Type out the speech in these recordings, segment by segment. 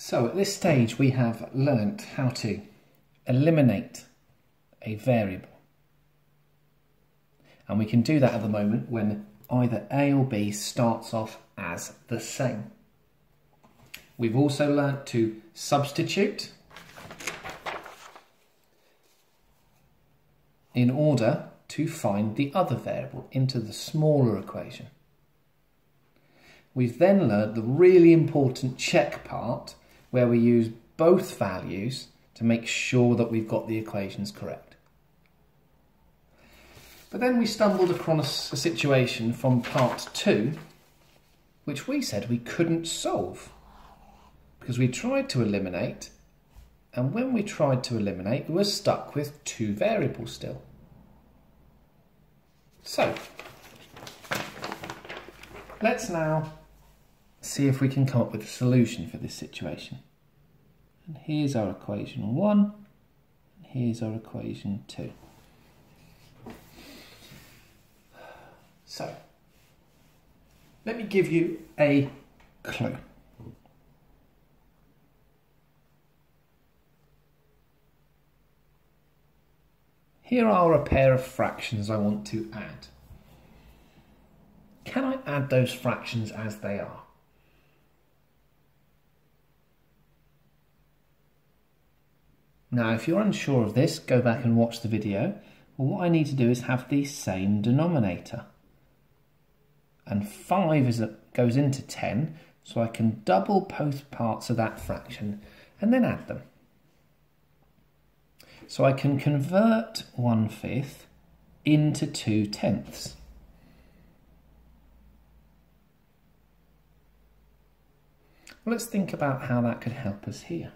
So at this stage we have learnt how to eliminate a variable. And we can do that at the moment when either A or B starts off as the same. We've also learnt to substitute in order to find the other variable into the smaller equation. We've then learnt the really important check part where we use both values to make sure that we've got the equations correct. But then we stumbled across a situation from part 2 which we said we couldn't solve because we tried to eliminate, and when we tried to eliminate we were stuck with 2 variables still. So let's now see if we can come up with a solution for this situation. And here's our equation 1, and here's our equation 2. So let me give you a clue. Here are a pair of fractions I want to add. Can I add those fractions as they are? Now, if you're unsure of this, go back and watch the video. Well, what I need to do is have the same denominator. And 5 goes into 10, so I can double both parts of that fraction and then add them. So I can convert 1/5 into 2/10. Well, let's think about how that could help us here.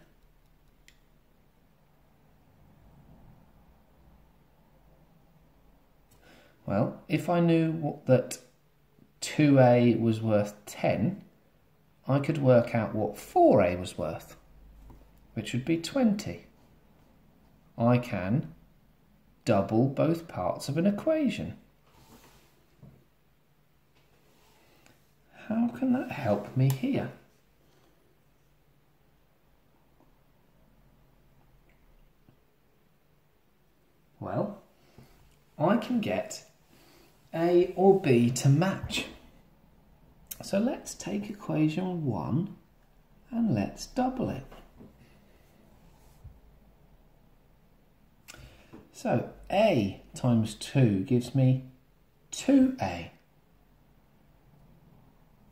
Well, if I knew that 2a was worth 10, I could work out what 4a was worth, which would be 20. I can double both parts of an equation. How can that help me here? Well, I can get A or B to match. So let's take equation 1 and let's double it. So A times 2 gives me 2A.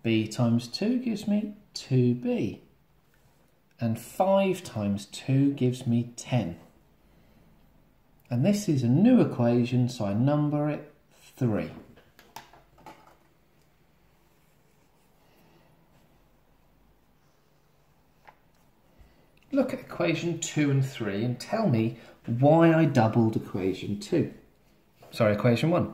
B times 2 gives me 2B. And 5 times 2 gives me 10. And this is a new equation, so I number it 3. Look at equation 2 and 3 and tell me why I doubled equation 2. Sorry, equation 1.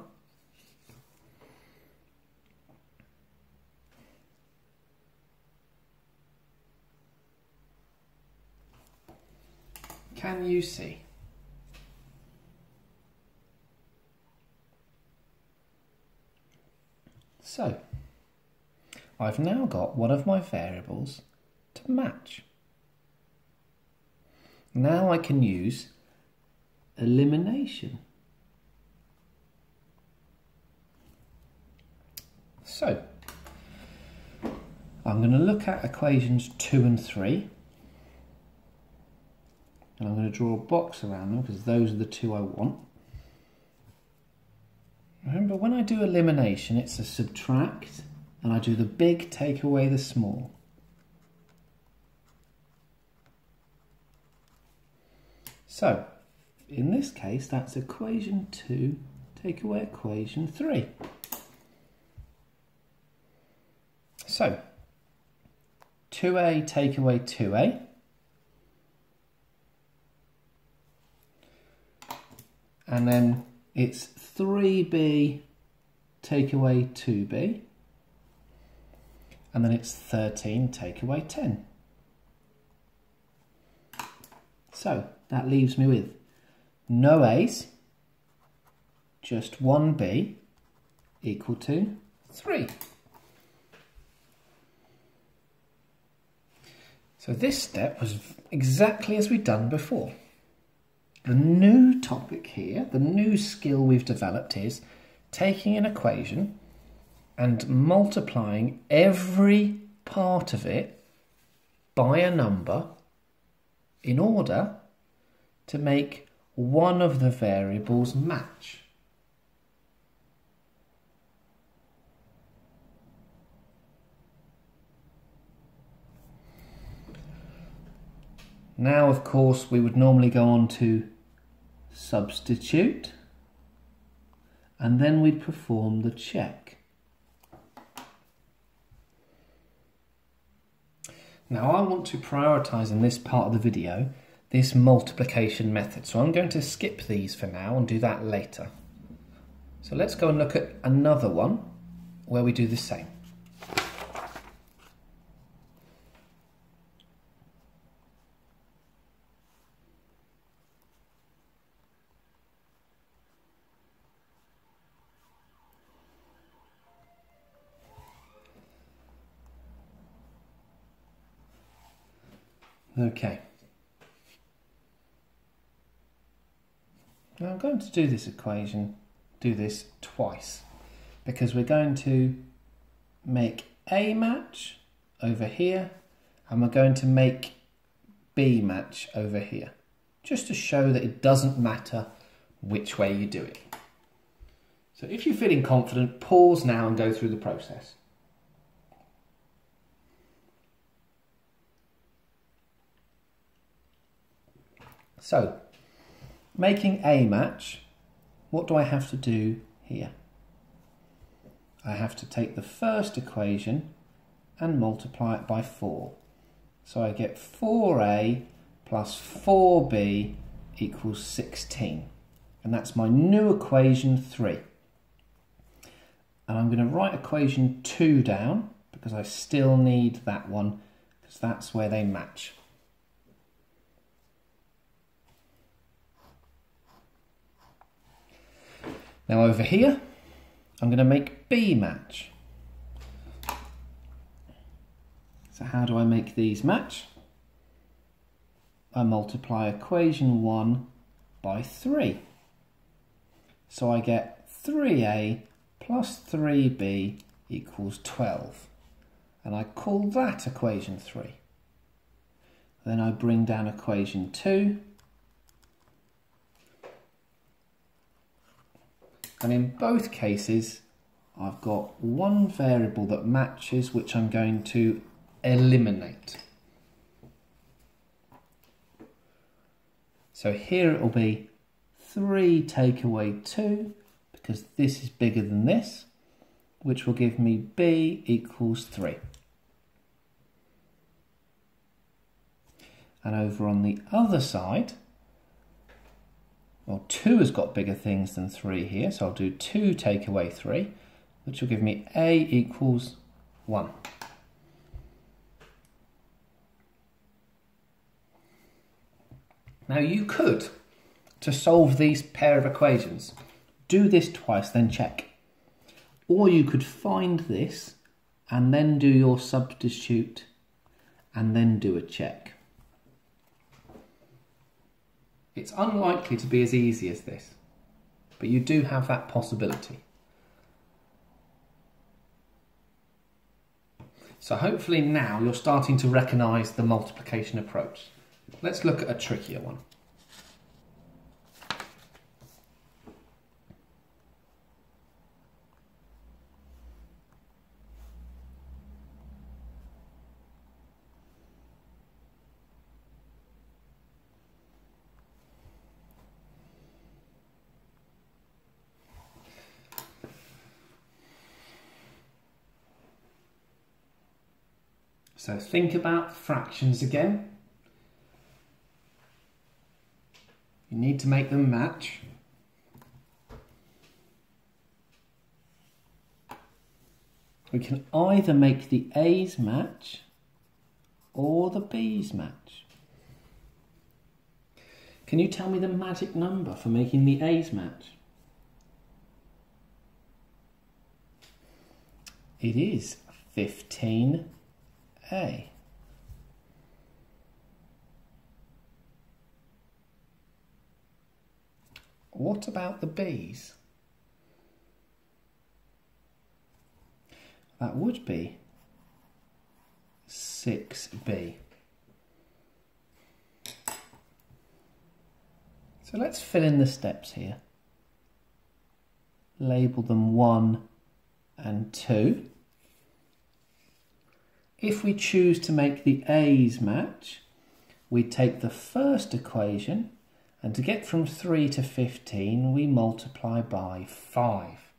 Can you see? So, I've now got one of my variables to match. Now I can use elimination. So, I'm going to look at equations 2 and 3. And I'm going to draw a box around them because those are the 2 I want. Remember, when I do elimination, it's a subtract, and I do the big, take away the small. So, in this case, that's equation 2, take away equation 3. So, 2a take away 2a. And then it's 3b take away 2b. And then it's 13 take away 10. So that leaves me with no a's, just 1b equal to 3. So this step was exactly as we'd done before. The new topic here, the new skill we've developed is taking an equation and multiplying every part of it by a number in order to make one of the variables match. Now, of course, we would normally go on to substitute, and then we'd perform the check. Now, I want to prioritise in this part of the video this multiplication method, so I'm going to skip these for now and do that later. So let's go and look at another one where we do the same. Okay. Now I'm going to do this twice, because we're going to make A match over here, and we're going to make B match over here, just to show that it doesn't matter which way you do it. So if you're feeling confident, pause now and go through the process. So, making A match, what do I have to do here? I have to take the first equation and multiply it by 4. So I get 4A plus 4B equals 16. And that's my new equation 3. And I'm going to write equation 2 down, because I still need that one, because that's where they match. Now over here, I'm going to make B match. So how do I make these match? I multiply equation 1 by 3. So I get 3A plus 3B equals 12. And I call that equation 3. Then I bring down equation 2. And in both cases, I've got one variable that matches, which I'm going to eliminate. So here it will be 3 take away 2, because this is bigger than this, which will give me B equals 3. And over on the other side, well, 2 has got bigger things than 3 here, so I'll do 2 take away 3, which will give me A equals 1. Now you could, to solve these pair of equations, do this twice, then check. Or you could find this, and then do your substitute, and then do a check. It's unlikely to be as easy as this, but you do have that possibility. So hopefully now you're starting to recognise the multiplication approach. Let's look at a trickier one. So think about fractions again. You need to make them match. We can either make the A's match or the B's match. Can you tell me the magic number for making the A's match? It is 15A. what about the b's? That would be 6b. So let's fill in the steps here. Label them 1 and 2. If we choose to make the a's match, we take the first equation, and to get from 3 to 15 we multiply by 5.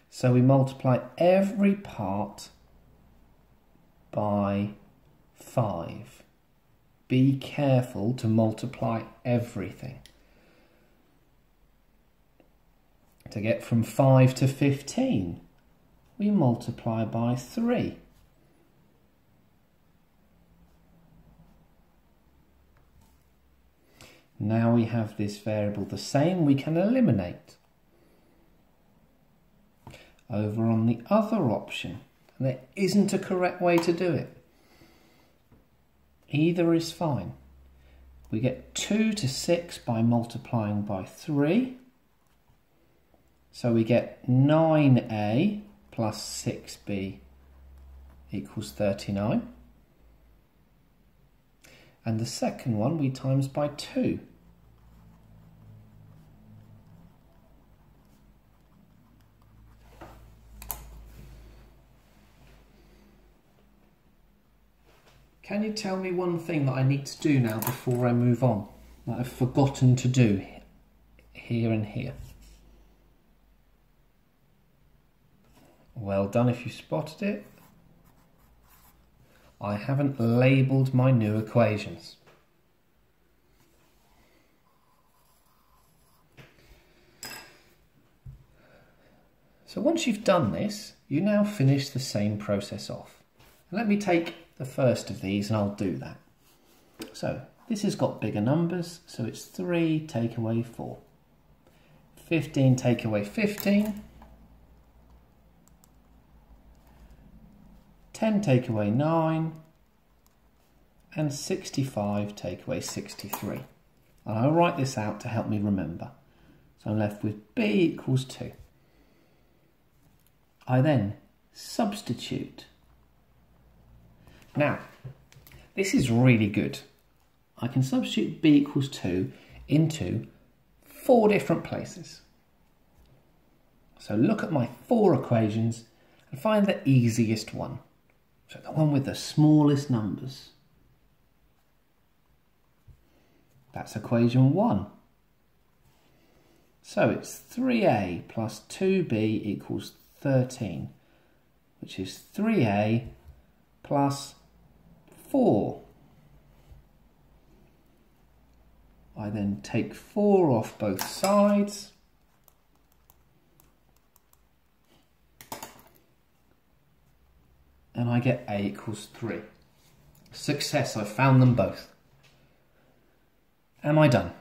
So we multiply every part by 5. Be careful to multiply everything. To get from 5 to 15, we multiply by 3. Now we have this variable the same, we can eliminate. Over on the other option, and there isn't a correct way to do it. Either is fine. We get 2 to 6 by multiplying by 3. So we get 9a plus 6b equals 39. And the second one we times by 2. Can you tell me one thing that I need to do now before I move on, that I've forgotten to do here and here? Well done if you spotted it. I haven't labelled my new equations. So once you've done this, you now finish the same process off. And let me take the first of these and I'll do that. So this has got bigger numbers, so it's 3 take away 4. 15 take away 15. 10 take away 9. And 65 take away 63. And I'll write this out to help me remember. So I'm left with b equals 2. I then substitute. Now, this is really good. I can substitute b equals 2 into 4 different places. So look at my 4 equations and find the easiest one. So the one with the smallest numbers. That's equation 1. So it's 3a plus 2b equals 13, which is 3a plus 4. I then take 4 off both sides. And I get a equals 3. Success, I've found them both. Am I done?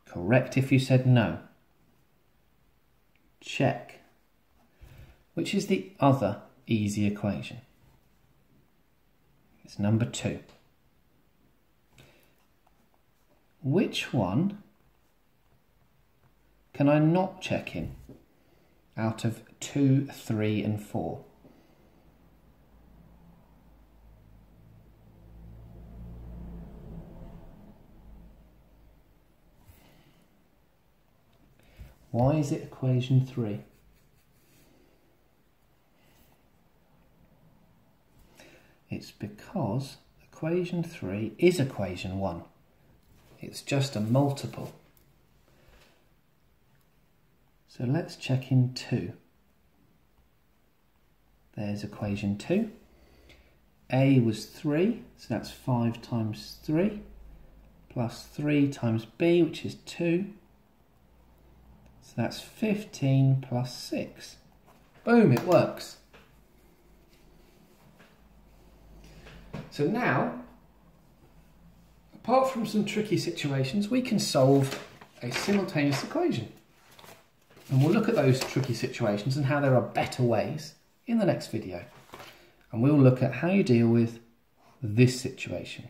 Correct if you said no. Check. Which is the other easy equation? It's number 2. Which one can I not check in out of 2, 3 and 4? Why is it equation 3? It's because equation 3 is equation 1. It's just a multiple. So let's check in 2. There's equation 2. A was 3, so that's 5 times 3, plus 3 times b, which is 2. So that's 15 plus 6. Boom, it works. So now, apart from some tricky situations, we can solve a simultaneous equation. And we'll look at those tricky situations and how there are better ways in the next video. And we'll look at how you deal with this situation.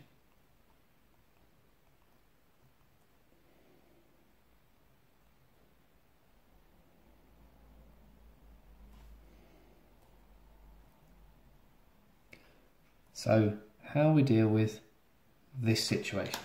So how we deal with this situation.